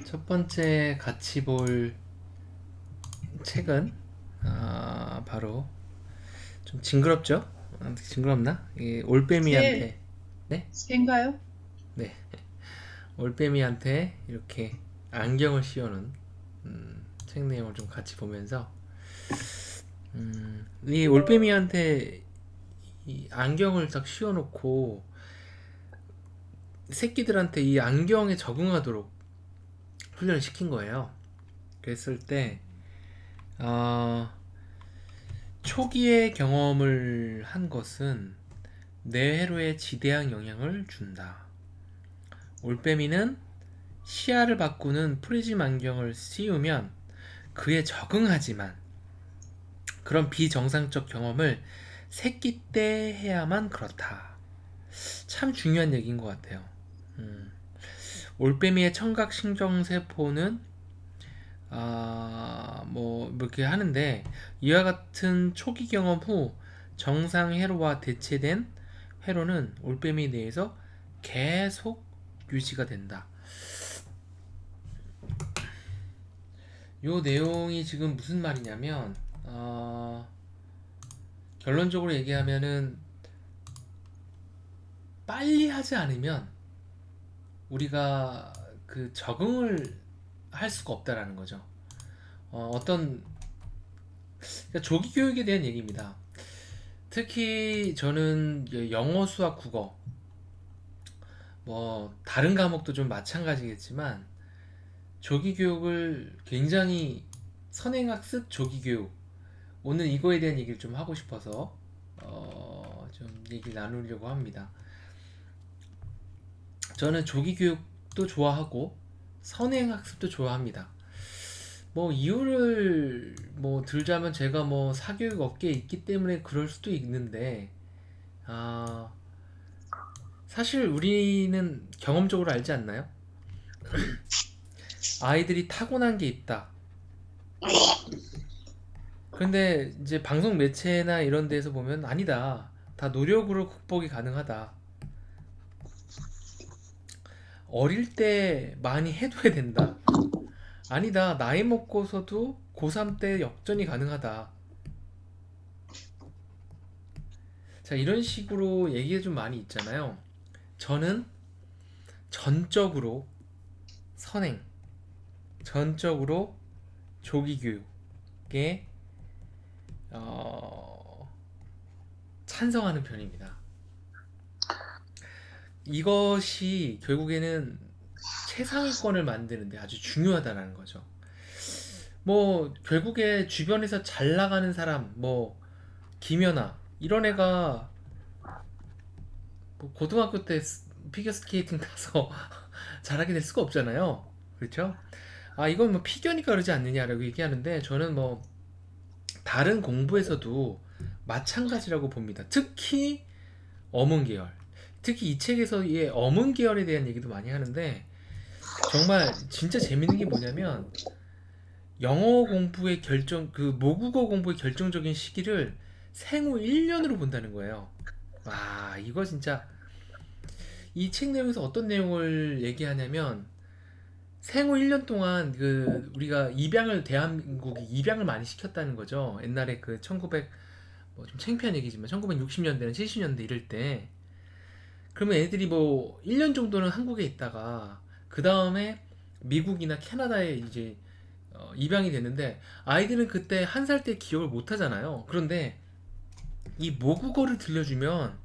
첫 번째 같이 볼 책은 바로 좀 징그럽죠? 징그럽나? 이 새, 올빼미한테 네? 새인가요? 네. 올빼미한테 이렇게 안경을 씌우는 책 내용을 좀 같이 보면서 이 올빼미한테 이 안경을 딱 씌워놓고 새끼들한테 이 안경에 적응하도록 훈련을 시킨 거예요. 그랬을 때 어, 초기의 경험을 한 것은 뇌회로에 지대한 영향을 준다. 올빼미는 시야를 바꾸는 프리즘 안경을 씌우면 그에 적응하지만 그런 비정상적 경험을 새끼 때 해야만 그렇다. 참 중요한 얘기인 것 같아요. 음. 올빼미의 청각 신경세포는 뭐 이렇게 하는데 이와 같은 초기 경험 후 정상 회로와 대체된 회로는 올빼미 내에서 계속 유지가 된다. 요 내용이 지금 무슨 말이냐면 결론적으로 얘기하면은 빨리 하지 않으면 우리가 그 적응을 할 수가 없다라는 거죠. 어떤 그러니까 조기 교육에 대한 얘기입니다. 특히 저는 영어, 수학, 국어 뭐 다른 과목도 좀 마찬가지겠지만 조기 교육을 굉장히 선행학습 조기 교육 오늘 이거에 대한 얘기를 좀 하고 싶어서 좀 얘기를 나누려고 합니다. 저는 조기 교육도 좋아하고 선행학습도 좋아합니다. 뭐 이유를 뭐 들자면 제가 뭐 사교육 업계에 있기 때문에 그럴 수도 있는데 아 사실 우리는 경험적으로 알지 않나요? 아이들이 타고난 게 있다. 근데 이제 방송 매체나 이런 데서 보면 아니다. 다 노력으로 극복이 가능하다. 어릴 때 많이 해둬야 된다. 아니다. 나이 먹고서도 고3 때 역전이 가능하다. 자, 이런 식으로 얘기가 좀 많이 있잖아요. 저는 전적으로 선행, 전적으로 조기 교육에 어, 찬성하는 편입니다. 이것이 결국에는 최상위권을 만드는데 아주 중요하다는 거죠. 뭐 결국에 주변에서 잘 나가는 사람, 뭐 김연아 이런 애가 뭐 고등학교 때 피겨 스케이팅 타서 잘하게 될 수가 없잖아요. 그렇죠? 이건 뭐 피겨니까 그러지 않느냐라고 얘기하는데 저는 뭐 다른 공부에서도 마찬가지라고 봅니다. 특히 어문 계열. 특히 이 책에서 이 어문 계열에 대한 얘기도 많이 하는데 정말 진짜 재밌는 게 뭐냐면 영어 공부의 그 모국어 공부의 결정적인 시기를 생후 1년으로 본다는 거예요. 와, 이거 진짜 이 책 내용에서 어떤 내용을 얘기하냐면 생후 1년 동안 그 우리가 입양을 대한민국이 입양을 많이 시켰다는 거죠. 옛날에 그 1900 뭐 좀 창피한 얘기지만 1960년대나 70년대 이럴 때 그러면 애들이 뭐 1년 정도는 한국에 있다가 그 다음에 미국이나 캐나다에 이제 입양이 됐는데 아이들은 그때 한 살 때 기억을 못 하잖아요. 그런데 이 모국어를 들려주면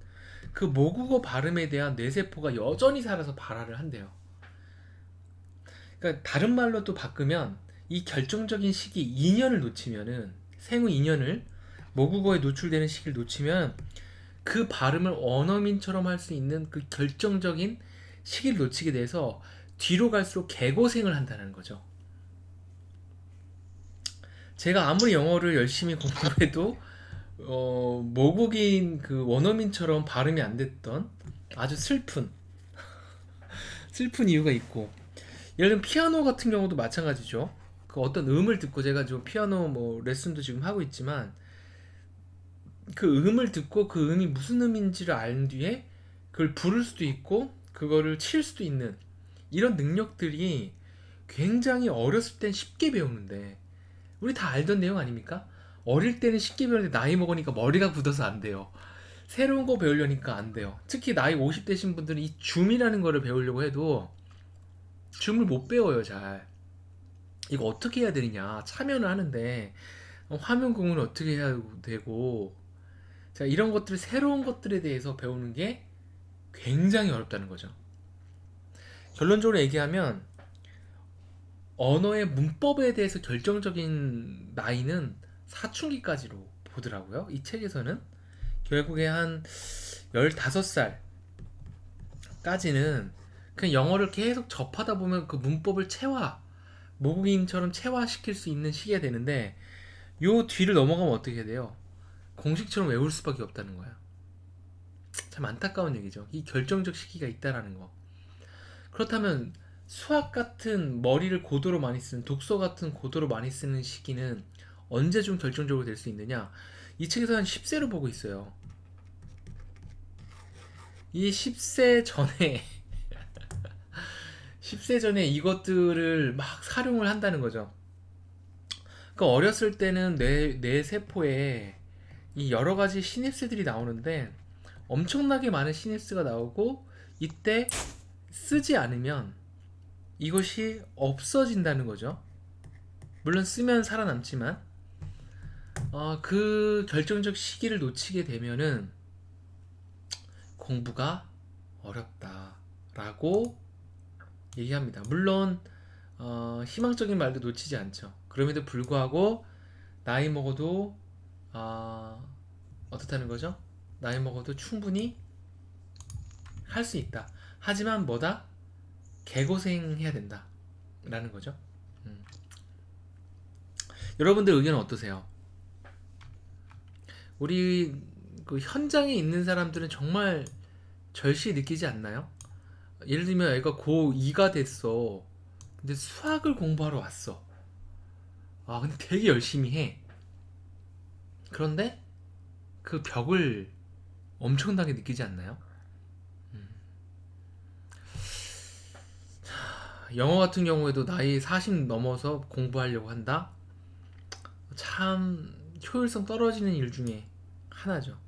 그 모국어 발음에 대한 뇌세포가 여전히 살아서 발화를 한대요. 그러니까 다른 말로 또 바꾸면 이 결정적인 시기 2년을 놓치면은 생후 2년을 모국어에 노출되는 시기를 놓치면 그 발음을 원어민처럼 할 수 있는 그 결정적인 시기를 놓치게 돼서 뒤로 갈수록 개고생을 한다는 거죠. 제가 아무리 영어를 열심히 공부해도 모국인 그 원어민처럼 발음이 안 됐던 아주 슬픈 이유가 있고 예를 들면 피아노 같은 경우도 마찬가지죠. 그 어떤 음을 듣고 제가 좀 피아노 뭐 레슨도 지금 하고 있지만 그 음을 듣고 그 음이 무슨 음인지를 안 뒤에 그걸 부를 수도 있고 그거를 칠 수도 있는 이런 능력들이 굉장히 어렸을 땐 쉽게 배우는데, 우리 다 알던 내용 아닙니까? 어릴 때는 쉽게 배우는데 나이 먹으니까 머리가 굳어서 안 돼요. 새로운 거 배우려니까 안 돼요. 특히 나이 50대신 분들은 이 줌이라는 거를 배우려고 해도 줌을 못 배워요, 잘. 이거 어떻게 해야 되느냐. 참여는 하는데 화면 공유는 어떻게 해야 되고, 자, 이런 것들, 새로운 것들에 대해서 배우는 게 굉장히 어렵다는 거죠. 결론적으로 얘기하면 언어의 문법에 대해서 결정적인 나이는 사춘기까지로 보더라고요. 이 책에서는 결국에 한 15살까지는 그냥 영어를 계속 접하다 보면 그 문법을 모국인처럼 체화시킬 수 있는 시기가 되는데, 요 뒤를 넘어가면 어떻게 돼요? 공식처럼 외울 수밖에 없다는 거야. 참 안타까운 얘기죠. 이 결정적 시기가 있다라는 거. 그렇다면 수학 같은 머리를 고도로 많이 쓰는, 독서 같은 고도로 많이 쓰는 시기는 언제 좀 결정적으로 될 수 있느냐? 이 책에서 한 10세로 보고 있어요. 이 10세 전에 10세 전에 이것들을 막 활용을 한다는 거죠. 그 어렸을 때는 뇌 세포에 이 여러 가지 시냅스들이 나오는데, 엄청나게 많은 시냅스가 나오고, 이때 쓰지 않으면 이것이 없어진다는 거죠. 물론 쓰면 살아남지만, 그 결정적 시기를 놓치게 되면은 공부가 어렵다라고 얘기합니다. 물론 희망적인 말도 놓치지 않죠. 그럼에도 불구하고 나이 먹어도 어떻다는 거죠? 나이 먹어도 충분히 할 수 있다. 하지만 뭐다? 개고생해야 된다 라는 거죠. 여러분들 의견은 어떠세요? 우리 그 현장에 있는 사람들은 정말 절실히 느끼지 않나요? 예를 들면 애가 고2가 됐어. 근데 수학을 공부하러 왔어. 근데 되게 열심히 해. 그런데 그 벽을 엄청나게 느끼지 않나요? 영어 같은 경우에도 나이 40 넘어서 공부하려고 한다? 참 효율성 떨어지는 일 중에 하나죠.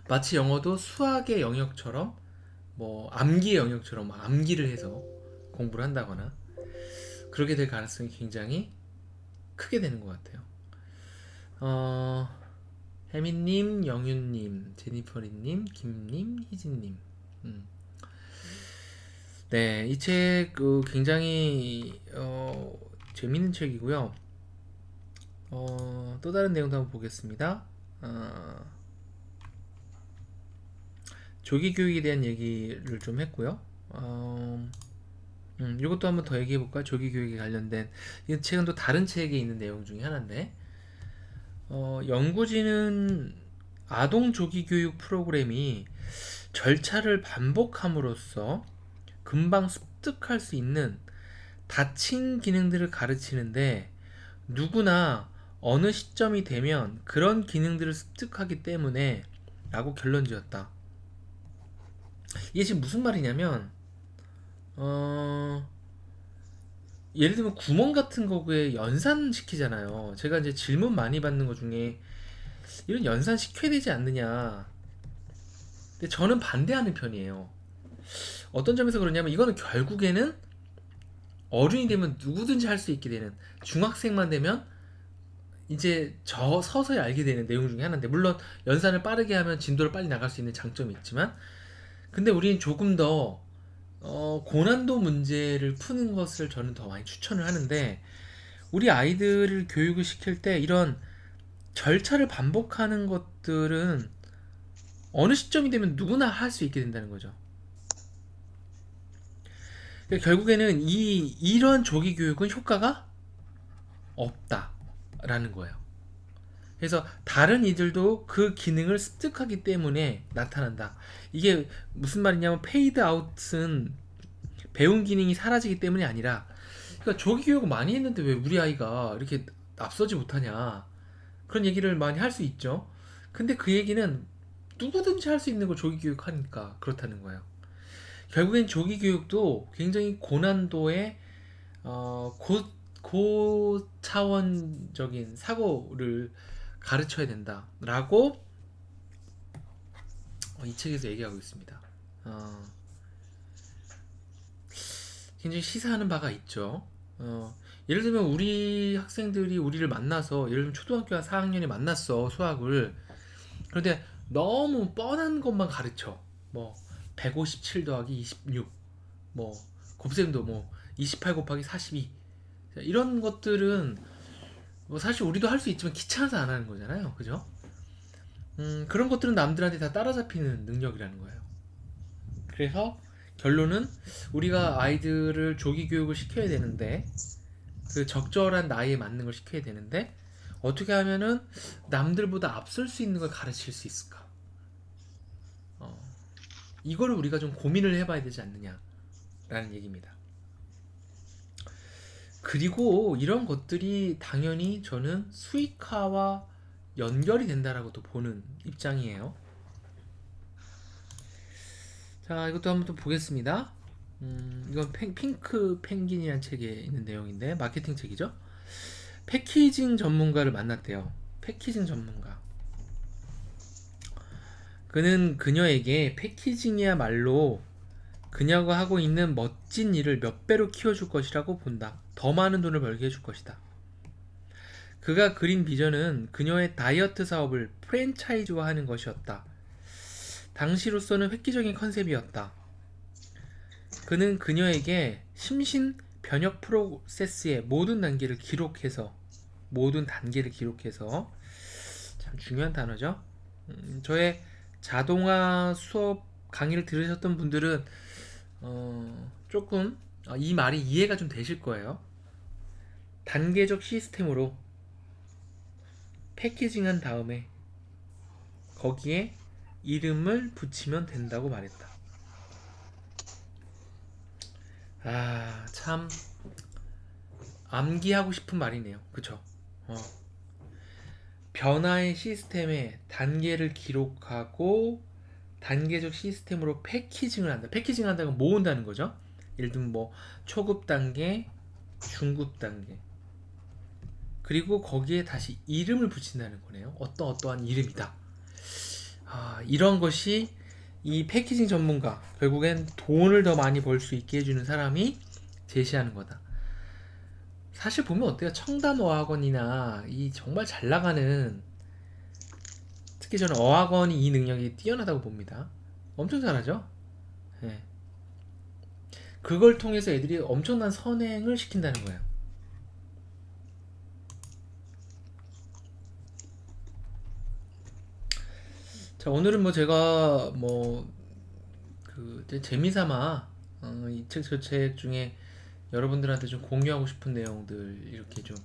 마치 영어도 수학의 영역처럼, 뭐 암기의 영역처럼 암기를 해서 공부를 한다거나 그렇게 될 가능성이 굉장히 크게 되는 것 같아요. 혜민님, 영윤님, 제니퍼리님, 김님, 희진님. 네, 이 책 굉장히 재밌는 책이고요. 또 다른 내용도 한번 보겠습니다. 조기 교육에 대한 얘기를 좀 했고요. 이것도 한번 더 얘기해 볼까요? 조기 교육에 관련된, 이 책은 또 다른 책에 있는 내용 중에 하나인데, 연구진은 아동 조기 교육 프로그램이 절차를 반복함으로써 금방 습득할 수 있는 닫힌 기능들을 가르치는데, 누구나 어느 시점이 되면 그런 기능들을 습득하기 때문에 라고 결론 지었다. 이게 지금 무슨 말이냐면, 예를 들면 구멍 같은 거에 연산시키잖아요. 제가 이제 질문 많이 받는 것 중에 이런 연산시켜야 되지 않느냐. 근데 저는 반대하는 편이에요. 어떤 점에서 그러냐면, 이거는 결국에는 어른이 되면 누구든지 할 수 있게 되는, 중학생만 되면 이제 서서히 알게 되는 내용 중에 하나인데, 물론 연산을 빠르게 하면 진도를 빨리 나갈 수 있는 장점이 있지만, 근데 우리는 조금 더 고난도 문제를 푸는 것을 저는 더 많이 추천을 하는데, 우리 아이들을 교육을 시킬 때 이런 절차를 반복하는 것들은 어느 시점이 되면 누구나 할 수 있게 된다는 거죠. 그러니까 결국에는 이런 조기 교육은 효과가 없다라는 거예요. 그래서 다른 이들도 그 기능을 습득하기 때문에 나타난다. 이게 무슨 말이냐면, 페이드 아웃은 배운 기능이 사라지기 때문이 아니라, 그러니까 조기 교육을 많이 했는데 왜 우리 아이가 이렇게 앞서지 못하냐, 그런 얘기를 많이 할 수 있죠. 근데 그 얘기는 누구든지 할 수 있는 걸 조기 교육하니까 그렇다는 거예요. 결국엔 조기 교육도 굉장히 고난도의 고차원적인 사고를 가르쳐야 된다라고 이 책에서 얘기하고 있습니다. 어, 굉장히 시사하는 바가 있죠. 예를 들면 우리 학생들이 우리를 만나서, 예를 들면 초등학교 4학년이 만났어, 수학을. 그런데 너무 뻔한 것만 가르쳐. 뭐 157 더하기 26, 뭐 곱셈도 뭐 28 곱하기 42, 이런 것들은 뭐 사실 우리도 할 수 있지만 귀찮아서 안 하는 거잖아요, 그죠? 그런 것들은 남들한테 다 따라잡히는 능력이라는 거예요. 그래서 결론은, 우리가 아이들을 조기 교육을 시켜야 되는데, 그 적절한 나이에 맞는 걸 시켜야 되는데, 어떻게 하면은 남들보다 앞설 수 있는 걸 가르칠 수 있을까? 어, 이거를 우리가 좀 고민을 해봐야 되지 않느냐라는 얘기입니다. 그리고 이런 것들이 당연히 저는 수익화와 연결이 된다라고도 보는 입장이에요. 자, 이것도 한번 또 보겠습니다. 이건 핑크 펭귄이라는 책에 있는 내용인데, 마케팅 책이죠. 패키징 전문가를 만났대요. 패키징 전문가. 그는 그녀에게 패키징이야말로 그녀가 하고 있는 멋진 일을 몇 배로 키워줄 것이라고 본다. 더 많은 돈을 벌게 해줄 것이다. 그가 그린 비전은 그녀의 다이어트 사업을 프랜차이즈화하는 것이었다. 당시로서는 획기적인 컨셉이었다. 그는 그녀에게 심신 변혁 프로세스의 모든 단계를 기록해서, 참 중요한 단어죠. 저의 자동화 수업 강의를 들으셨던 분들은 조금 이 말이 이해가 좀 되실 거예요. 단계적 시스템으로 패키징한 다음에 거기에 이름을 붙이면 된다고 말했다. 참 암기하고 싶은 말이네요. 그쵸? 변화의 시스템에 단계를 기록하고 단계적 시스템으로 패키징을 한다. 패키징 한다는 건 모은다는 거죠. 예를 들면 뭐 초급 단계, 중급 단계, 그리고 거기에 다시 이름을 붙인다는 거네요. 어떠한 이름이다. 이런 것이 이 패키징 전문가, 결국엔 돈을 더 많이 벌 수 있게 해주는 사람이 제시하는 거다. 사실 보면 어때요? 청담어학원이나 이 정말 잘 나가는, 특히 저는 어학원이 이 능력이 뛰어나다고 봅니다. 엄청 잘하죠? 네. 그걸 통해서 애들이 엄청난 선행을 시킨다는 거예요. 자, 오늘은 뭐 제가 재미삼아 이 책 저 책 중에 여러분들한테 좀 공유하고 싶은 내용들 이렇게 좀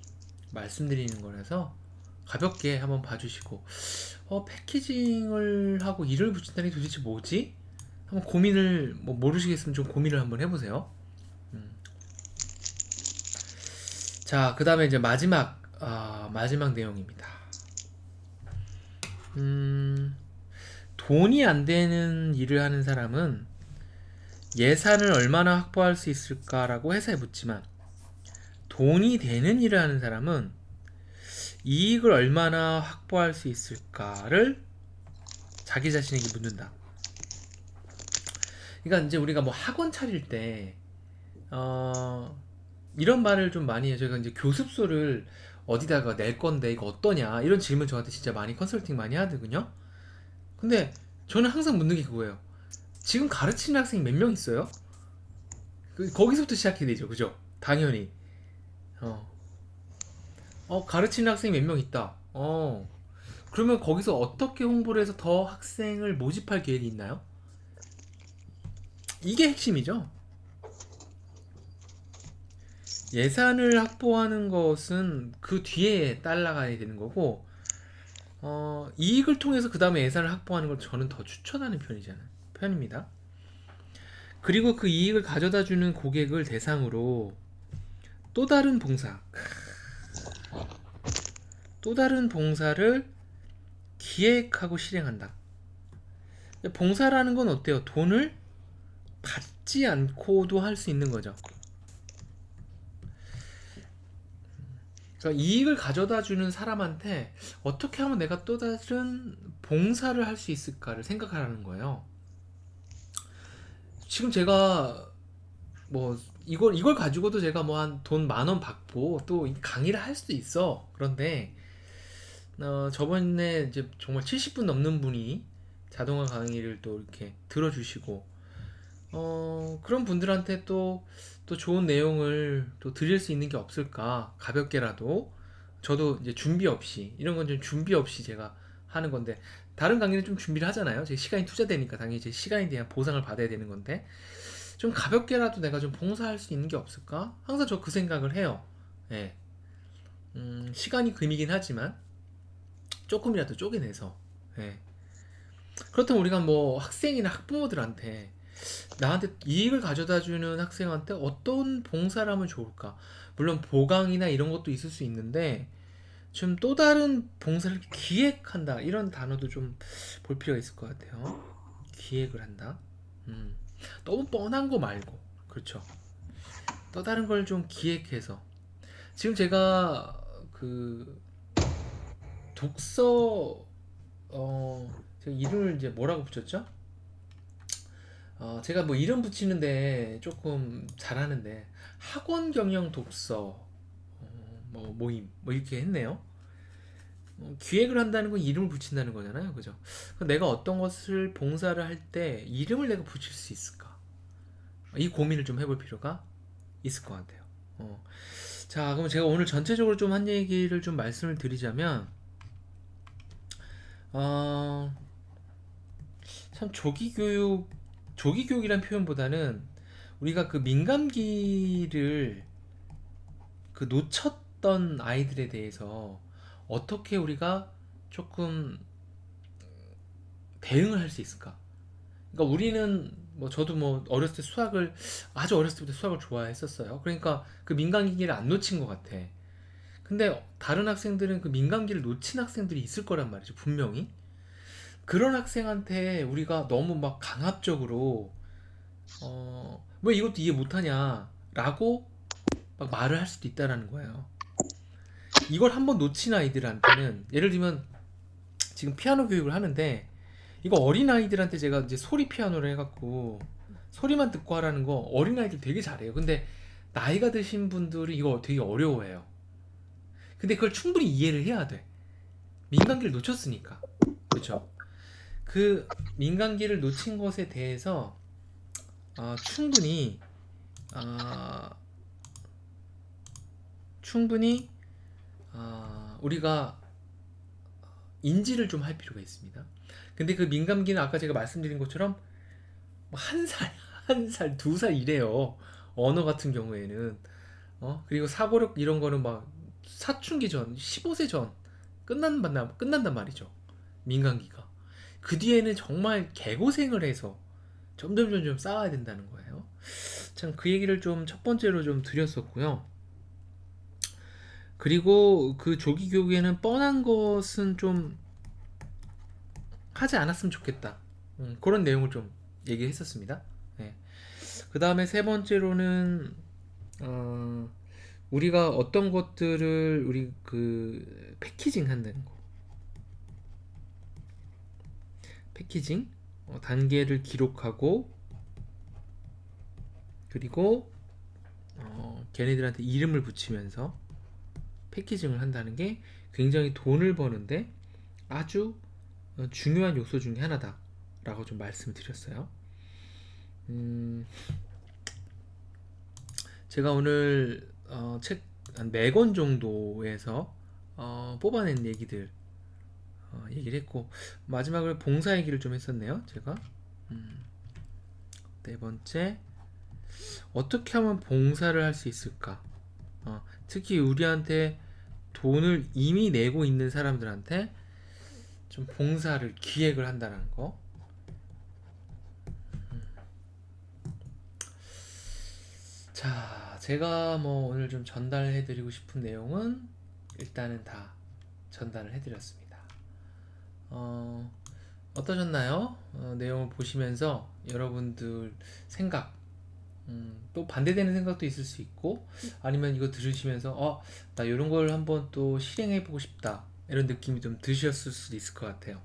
말씀드리는 거라서 가볍게 한번 봐주시고, 패키징을 하고 이를 붙인다는 게 도대체 뭐지? 한번 고민을, 모르시겠으면 좀 고민을 한번 해보세요. 자, 그 다음에 이제 마지막 내용입니다. 돈이 안 되는 일을 하는 사람은 예산을 얼마나 확보할 수 있을까라고 회사에 묻지만, 돈이 되는 일을 하는 사람은 이익을 얼마나 확보할 수 있을까를 자기 자신에게 묻는다. 그러니까 이제 우리가 뭐 학원 차릴 때 이런 말을 좀 많이 해요. 제가 이제 교습소를 어디다가 낼 건데 이거 어떠냐, 이런 질문 저한테 진짜 많이 컨설팅 많이 하거든요. 근데 저는 항상 묻는 게 그거예요. 지금 가르치는 학생이 몇 명 있어요? 거기서부터 시작해야 되죠, 그죠? 당연히. 어, 가르치는 학생이 몇 명 있다. 그러면 거기서 어떻게 홍보를 해서 더 학생을 모집할 계획이 있나요? 이게 핵심이죠. 예산을 확보하는 것은 그 뒤에 따라가야 되는 거고, 이익을 통해서 그 다음에 예산을 확보하는 걸 저는 더 추천하는 편입니다. 그리고 그 이익을 가져다 주는 고객을 대상으로 또 다른 봉사를 기획하고 실행한다. 봉사라는 건 어때요? 돈을 받지 않고도 할 수 있는 거죠. 그러니까 이익을 가져다 주는 사람한테 어떻게 하면 내가 또 다른 봉사를 할 수 있을까를 생각하라는 거예요. 지금 제가 뭐 이걸 가지고도 제가 뭐 한 돈 10,000원 받고 또 강의를 할 수도 있어. 그런데 저번에 이제 정말 70분 넘는 분이 자동화 강의를 또 이렇게 들어주시고 그런 분들한테 또 좋은 내용을 또 드릴 수 있는 게 없을까? 가볍게라도. 저도 이제 준비 없이, 이런 건 좀 준비 없이 제가 하는 건데, 다른 강의는 좀 준비를 하잖아요. 제 시간이 투자되니까 당연히 제 시간에 대한 보상을 받아야 되는 건데, 좀 가볍게라도 내가 좀 봉사할 수 있는 게 없을까? 항상 저 그 생각을 해요. 예. 시간이 금이긴 하지만, 조금이라도 쪼개내서, 예. 그렇다면 우리가 뭐 학생이나 학부모들한테 나한테 이익을 가져다 주는 학생한테 어떤 봉사를 하면 좋을까? 물론 보강이나 이런 것도 있을 수 있는데 좀 또 다른 봉사를 기획한다 이런 단어도 좀 볼 필요가 있을 것 같아요. 기획을 한다. 음, 너무 뻔한 거 말고 그렇죠. 또 다른 걸 좀 기획해서 지금 제가 그 독서 제가 이름을 이제 뭐라고 붙였죠? 제가 뭐 이름 붙이는데 조금 잘하는데 학원 경영 독서 뭐 모임 뭐 이렇게 했네요. 기획을 한다는 건 이름을 붙인다는 거잖아요, 그죠? 그럼 내가 어떤 것을 봉사를 할 때 이름을 내가 붙일 수 있을까? 이 고민을 좀 해볼 필요가 있을 것 같아요. 어. 자, 그럼 제가 오늘 전체적으로 좀 한 얘기를 좀 말씀을 드리자면, 어, 참 조기 교육이란 표현보다는 우리가 그 민감기를 그 놓쳤던 아이들에 대해서 어떻게 우리가 조금 대응을 할 수 있을까? 그러니까 우리는 뭐 저도 뭐 어렸을 때 수학을 아주 어렸을 때부터 수학을 좋아했었어요. 그러니까 그 민감기를 안 놓친 것 같아. 근데 다른 학생들은 그 민감기를 놓친 학생들이 있을 거란 말이죠. 분명히. 그런 학생한테 우리가 너무 막 강압적으로 왜 이것도 이해 못하냐라고 막 말을 할 수도 있다라는 거예요. 이걸 한번 놓친 아이들한테는 예를 들면 지금 피아노 교육을 하는데 이거 어린 아이들한테 제가 이제 소리 피아노를 해갖고 소리만 듣고 하라는 거 어린 아이들 되게 잘해요. 근데 나이가 드신 분들이 이거 되게 어려워해요. 근데 그걸 충분히 이해를 해야 돼. 민간기를 놓쳤으니까. 그렇죠? 그 민간기를 놓친 것에 대해서 충분히 아, 충분히 우리가 인지를 좀 할 필요가 있습니다. 근데 그 민감기는 아까 제가 말씀드린 것처럼 뭐 한 살, 한 살, 2살 이래요. 언어 같은 경우에는. 그리고 사고력 이런 거는 막 사춘기 전, 15세 전 끝난단 말이죠. 민감기가. 그 뒤에는 정말 개고생을 해서 점점 쌓아야 된다는 거예요. 참 그 얘기를 좀 첫 번째로 좀 드렸었고요. 그리고 그 조기 교육에는 뻔한 것은 좀 하지 않았으면 좋겠다. 그런 내용을 좀 얘기했었습니다. 네. 그 다음에 세 번째로는 어, 우리가 어떤 것들을 우리 그 패키징 한다는 거. 패키징 단계를 기록하고 그리고 걔네들한테 이름을 붙이면서 패키징을 한다는 게 굉장히 돈을 버는데 아주 중요한 요소 중에 하나다라고 좀 말씀드렸어요. 제가 오늘 책 한 4권 정도에서 뽑아낸 얘기들 얘기를 했고 마지막으로 봉사 얘기를 좀 했었네요. 제가 네 번째 어떻게 하면 봉사를 할 수 있을까? 특히 우리한테 돈을 이미 내고 있는 사람들한테 좀 봉사를 기획을 한다는 거. 자, 제가 뭐 오늘 좀 전달해드리고 싶은 내용은 일단은 다 전달을 해드렸습니다. 어떠셨나요? 내용을 보시면서 여러분들 생각 또 반대되는 생각도 있을 수 있고, 아니면 이거 들으시면서 나 이런 걸 한번 또 실행해 보고 싶다, 이런 느낌이 좀 드셨을 수도 있을 것 같아요.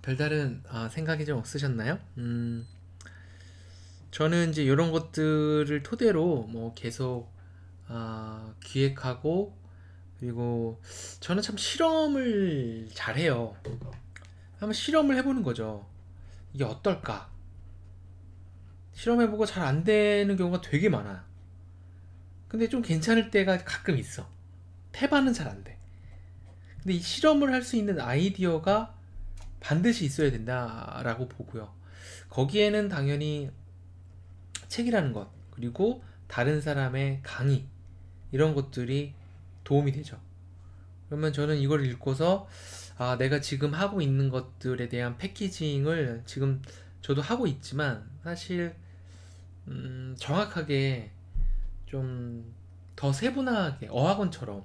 별다른 생각이 좀 없으셨나요? 저는 이제 이런 것들을 토대로 뭐 계속 기획하고, 그리고 저는 참 실험을 잘해요. 한번 실험을 해보는 거죠. 이게 어떨까? 실험해보고 잘 안 되는 경우가 되게 많아요. 근데 좀 괜찮을 때가 가끔 있어. 태반은 잘 안 돼. 근데 이 실험을 할 수 있는 아이디어가 반드시 있어야 된다라고 보고요. 거기에는 당연히 책이라는 것, 그리고 다른 사람의 강의, 이런 것들이 도움이 되죠. 그러면 저는 이걸 읽고서 내가 지금 하고 있는 것들에 대한 패키징을 지금 저도 하고 있지만, 사실 정확하게 좀 더 세분화하게 어학원처럼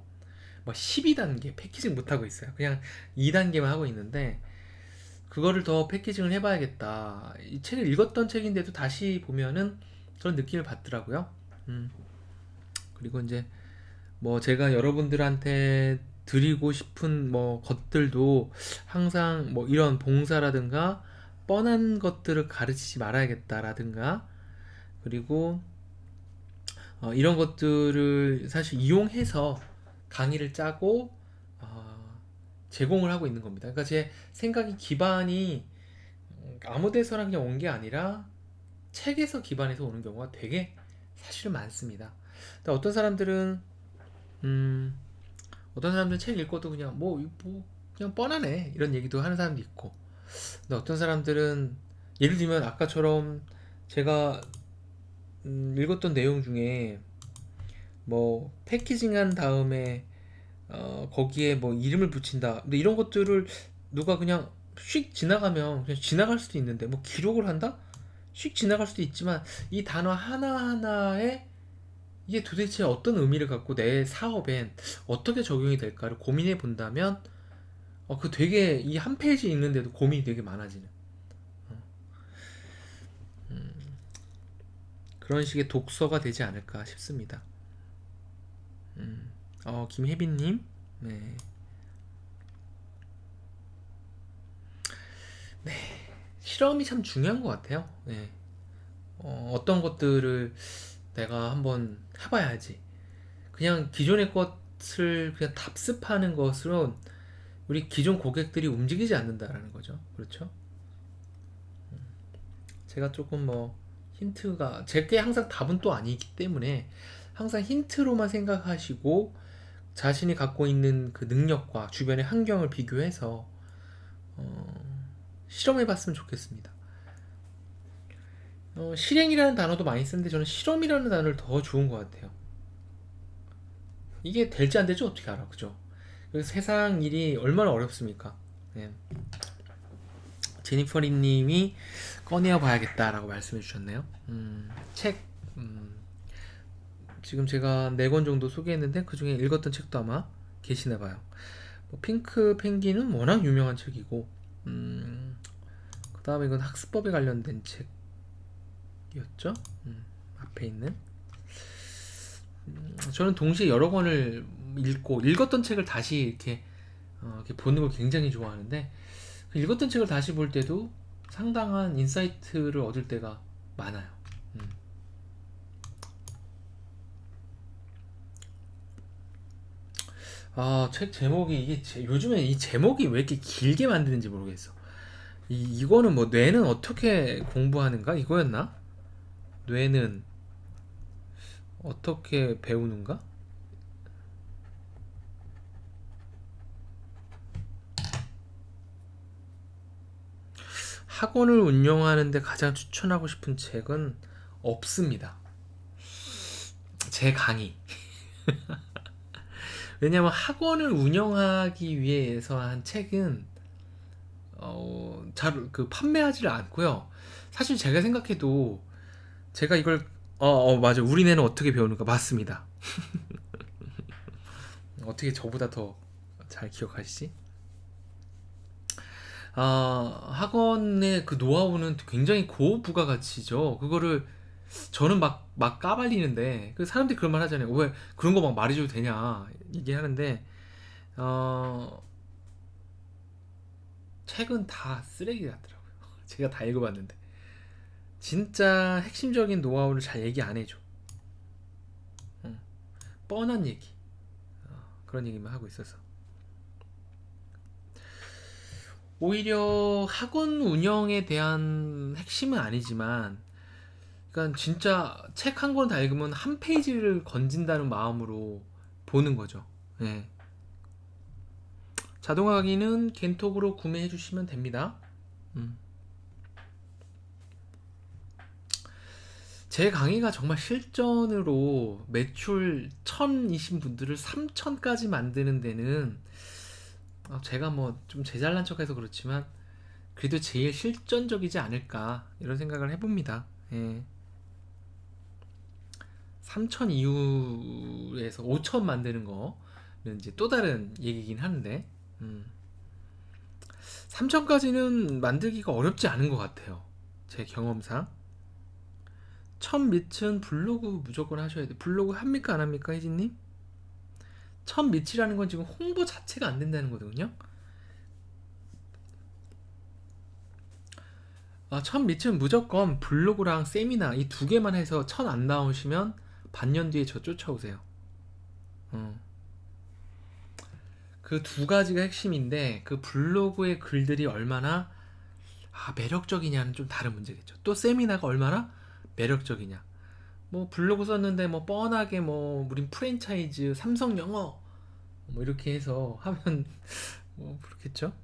뭐 12단계 패키징 못하고 있어요. 그냥 2단계만 하고 있는데, 그거를 더 패키징을 해봐야겠다. 이 책을 읽었던 책인데도 다시 보면은 그런 느낌을 받더라고요. 음, 그리고 이제 뭐 제가 여러분들한테 드리고 싶은 뭐 것들도 항상 뭐 이런 봉사라든가 뻔한 것들을 가르치지 말아야겠다라든가, 그리고 이런 것들을 사실 이용해서 강의를 짜고 제공을 하고 있는 겁니다. 그러니까 제 생각이 기반이 아무 데서나 그냥 온 게 아니라 책에서 기반해서 오는 경우가 되게 사실은 많습니다. 근데 음, 어떤 사람들은 책 읽고도 그냥 뭐 그냥 뻔하네, 이런 얘기도 하는 사람도 있고, 근데 어떤 사람들은 예를 들면 아까처럼 제가 읽었던 내용 중에 뭐 패키징한 다음에 거기에 뭐 이름을 붙인다, 근데 이런 것들을 누가 그냥 휙 지나가면 그냥 지나갈 수도 있는데, 뭐 기록을 한다? 휙 지나갈 수도 있지만, 이 단어 하나하나에 이게 도대체 어떤 의미를 갖고 내 사업엔 어떻게 적용이 될까를 고민해 본다면, 그 되게 이 한 페이지 읽는데도 고민이 되게 많아지는 그런 식의 독서가 되지 않을까 싶습니다. 김혜빈님, 네. 실험이 참 중요한 것 같아요. 네. 어떤 것들을 내가 한번 해봐야지. 그냥 기존의 것을 그냥 답습하는 것으로 우리 기존 고객들이 움직이지 않는다라는 거죠. 그렇죠? 제가 조금 뭐 힌트가 제게 항상 답은 또 아니기 때문에, 항상 힌트로만 생각하시고 자신이 갖고 있는 그 능력과 주변의 환경을 비교해서 실험해봤으면 좋겠습니다. 실행이라는 단어도 많이 쓰는데 저는 실험이라는 단어를 더 좋은 것 같아요. 이게 될지 안 될지 어떻게 알아, 그죠? 그래서 세상 일이 얼마나 어렵습니까? 네. 제니퍼리님이 꺼내어 봐야겠다라고 말씀해 주셨네요. 책, 지금 제가 4권 정도 소개했는데 그 중에 읽었던 책도 아마 계시나 봐요. 뭐 핑크 펭귄은 워낙 유명한 책이고, 그 다음에 이건 학습법에 관련된 책이었죠. 앞에 있는. 저는 동시에 여러 권을 읽고, 읽었던 책을 다시 이렇게 보는 걸 굉장히 좋아하는데, 그 읽었던 책을 다시 볼 때도 상당한 인사이트를 얻을 때가 많아요. 책 제목이 요즘에 이 제목이 왜 이렇게 길게 만드는지 모르겠어. 이거는 뭐 뇌는 어떻게 공부하는가? 이거였나? 뇌는 어떻게 배우는가? 학원을 운영하는데 가장 추천하고 싶은 책은 없습니다. 제 강의. 왜냐면 학원을 운영하기 위해서 한 책은 잘 판매하지를 않고요. 사실 제가 생각해도 제가 이걸 맞아. 우리네는 어떻게 배우는가? 맞습니다. 어떻게 저보다 더 잘 기억하시지? 학원의 그 노하우는 굉장히 고부가가치죠. 그거를 저는 막 까발리는데, 그 사람들이 그런 말 하잖아요. 왜 그런 거 막 말해줘도 되냐 얘기하는데, 어, 책은 다 쓰레기 같더라고요. 제가 다 읽어봤는데. 진짜 핵심적인 노하우를 잘 얘기 안 해줘. 응. 뻔한 얘기. 그런 얘기만 하고 있어서. 오히려 학원 운영에 대한 핵심은 아니지만, 그러니까 진짜 책 한 권 다 읽으면 한 페이지를 건진다는 마음으로 보는 거죠. 예. 자동화 강의는 겐톡으로 구매해 주시면 됩니다. 음. 제 강의가 정말 실전으로 매출 1000이신 분들을 3000까지 만드는 데는 제가 뭐 좀 제잘난 척해서 그렇지만 그래도 제일 실전적이지 않을까 이런 생각을 해봅니다. 예. 3000 이후에서 5000 만드는 거는 이제 또 다른 얘기긴 하는데 3000까지는 만들기가 어렵지 않은 것 같아요. 제 경험상. 1000 밑은 블로그 무조건 하셔야 돼요. 블로그 합니까 안 합니까 혜진님? 1000 밑이라는 건 지금 홍보 자체가 안 된다는 거거든요. 1000 밑은 무조건 블로그랑 세미나 이 두 개만 해서 1000 안 나오시면 반년 뒤에 저 쫓아오세요. 어. 그 두 가지가 핵심인데 그 블로그의 글들이 얼마나 매력적이냐는 좀 다른 문제겠죠. 또 세미나가 얼마나 매력적이냐. 뭐 블로그 썼는데 뭐 뻔하게 뭐 우린 프랜차이즈 삼성 영어 뭐 이렇게 해서 하면 뭐 그렇겠죠.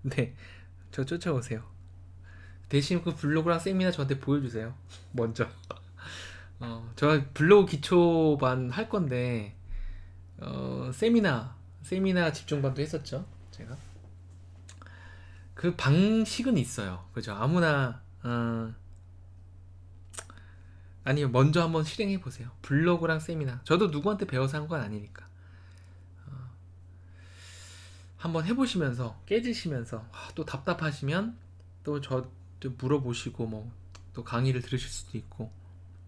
네, 저 쫓아오세요. 대신 그 블로그랑 세미나 저한테 보여주세요. 먼저. 저 블로그 기초반 할 건데 세미나 집중반도 했었죠. 제가 그 방식은 있어요. 그죠? 아무나 아니요, 먼저 한번 실행해 보세요. 블로그랑 세미나. 저도 누구한테 배워서 한 건 아니니까. 한번 해보시면서 깨지시면서 또 답답하시면 또 저 물어보시고 뭐 또 강의를 들으실 수도 있고.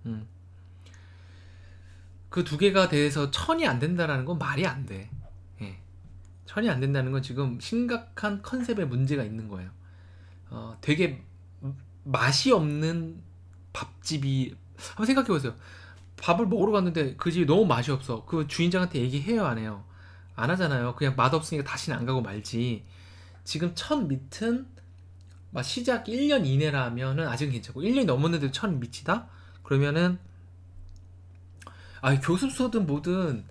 음. 그 두 개가 돼서 천이 안 된다라는 건 말이 안 돼. 예. 천이 안 된다는 건 지금 심각한 컨셉에 문제가 있는 거예요. 되게 맛이 없는 밥집이 한번 생각해 보세요. 밥을 먹으러 갔는데 그 집이 너무 맛이 없어. 그 주인장한테 얘기해요, 안 해요? 안 하잖아요. 그냥 맛없으니까 다시는 안 가고 말지. 지금 첫 밑은 시작 1년 이내라면은 아직은 괜찮고 1년이 넘었는데 첫 밑이다? 그러면은 교습소든 뭐든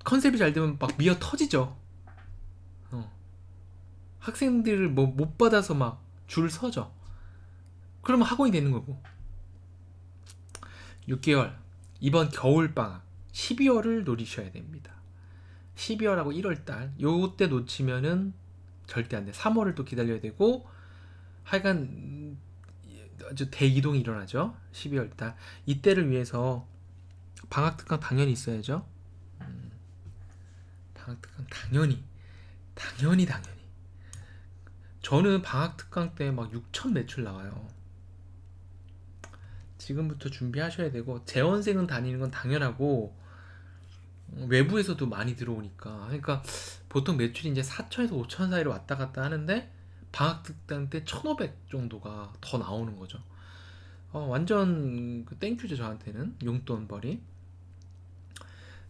컨셉이 잘 되면 막 미어 터지죠. 어. 학생들을 뭐 못 받아서 막 줄 서죠. 그러면 학원이 되는 거고. 6개월 이번 겨울방학 12월을 노리셔야 됩니다. 12월하고 1월달 요때 놓치면은 절대 안 돼. 3월을 또 기다려야 되고 하여간 아주 대이동이 일어나죠. 12월달 이때를 위해서 방학특강 당연히 있어야죠. 방학특강 당연히 저는 방학특강 때 막 6천 매출 나와요. 지금부터 준비하셔야 되고 재원생은 다니는 건 당연하고 외부에서도 많이 들어오니까 그러니까 보통 매출이 이제 4천에서 5천 사이로 왔다 갔다 하는데 방학 특강 때 1,500 정도가 더 나오는 거죠. 완전 땡큐죠 저한테는 용돈벌이.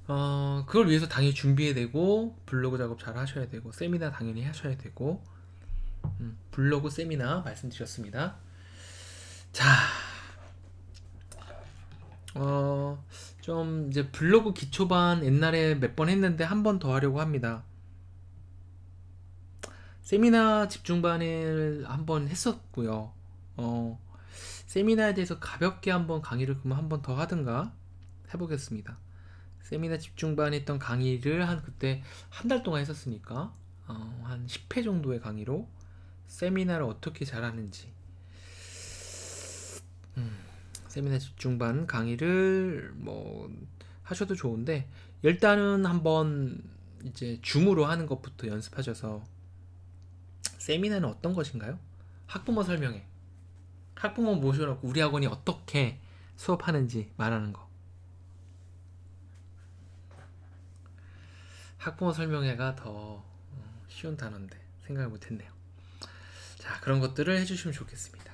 그걸 위해서 당연히 준비해야 되고 블로그 작업 잘 하셔야 되고 세미나 당연히 하셔야 되고 블로그 세미나 말씀드렸습니다. 자, 좀 이제 블로그 기초반 옛날에 몇 번 했는데 한 번 더 하려고 합니다. 세미나 집중반을 한 번 했었고요. 세미나에 대해서 가볍게 한번 강의를 그러면 한 번 더 하든가 해보겠습니다. 세미나 집중반 했던 강의를 그때 한 달 동안 했었으니까 한 10회 정도의 강의로 세미나를 어떻게 잘하는지 세미나 집중반 강의를 뭐 하셔도 좋은데, 일단은 한번 이제 줌으로 하는 것부터 연습하셔서. 세미나는 어떤 것인가요? 학부모 설명회. 학부모 모셔놓고 우리 학원이 어떻게 수업하는지 말하는 거. 학부모 설명회가 더 쉬운 단어인데 생각을 못했네요. 자, 그런 것들을 해주시면 좋겠습니다.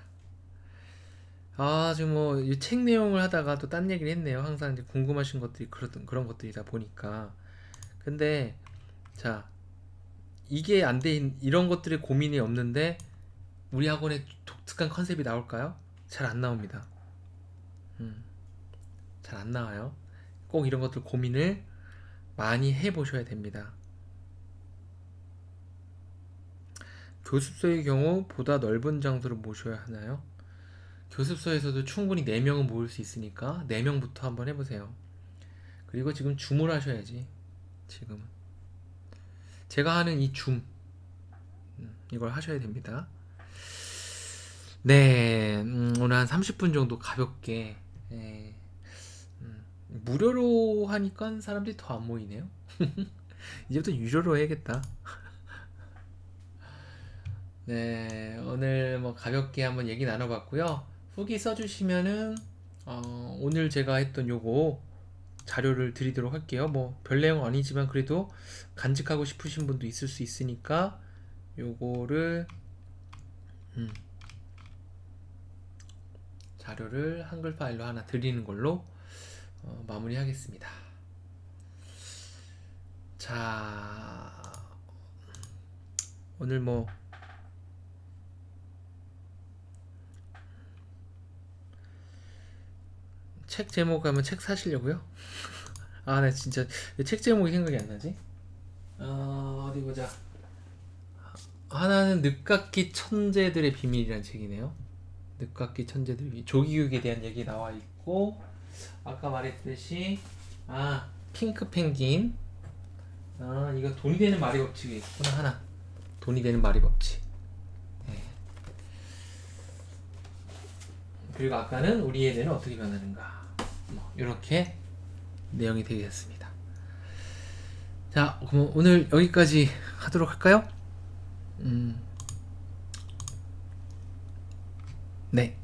지금 뭐 이 책 내용을 하다가 또 딴 얘기를 했네요. 항상 이제 궁금하신 것들이 그런 것들이다 보니까. 근데 자, 이게 안 돼, 이런 것들의 고민이 없는데 우리 학원에 독특한 컨셉이 나올까요? 잘 안 나옵니다. 잘 안 나와요. 꼭 이런 것들 고민을 많이 해보셔야 됩니다. 교습소의 경우 보다 넓은 장소를 모셔야 하나요? 교습소에서도 충분히 4명은 모일 수 있으니까 4명부터 한번 해보세요. 그리고 지금 줌을 하셔야지. 지금은 제가 하는 이 줌, 이걸 하셔야 됩니다. 네, 오늘 한 30분 정도 가볍게, 무료로 하니까 사람들이 더 안 모이네요. 이제부터 유료로 해야겠다. 네, 오늘 뭐 가볍게 한번 얘기 나눠봤고요. 후기 써주시면은 오늘 제가 했던 요거 자료를 드리도록 할게요. 뭐 별 내용 아니지만 그래도 간직하고 싶으신 분도 있을 수 있으니까 요거를 자료를 한글 파일로 하나 드리는 걸로 마무리하겠습니다. 자, 오늘 뭐 책 제목 하면 책 사시려고요? 아, 나 진짜 책 제목이 생각이 안 나지? 어디 보자. 하나는 늦깎이 천재들의 비밀이라는 책이네요. 늦깎이 천재들의 비밀. 조기교육에 대한 얘기 나와 있고, 아까 말했듯이 핑크 펭귄. 이거 돈이 되는 말이 법칙이 있구나. 하나 돈이 되는 말이 법칙. 네. 그리고 아까는 우리의 뇌는 어떻게 변하는가, 이렇게 내용이 되겠습니다. 자, 그럼 오늘 여기까지 하도록 할까요? 네,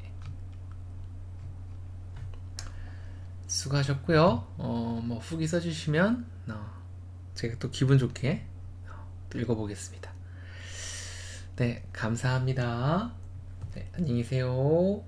수고하셨고요. 뭐 후기 써주시면 제가 또 기분 좋게 또 읽어보겠습니다. 네, 감사합니다. 네, 안녕히 계세요.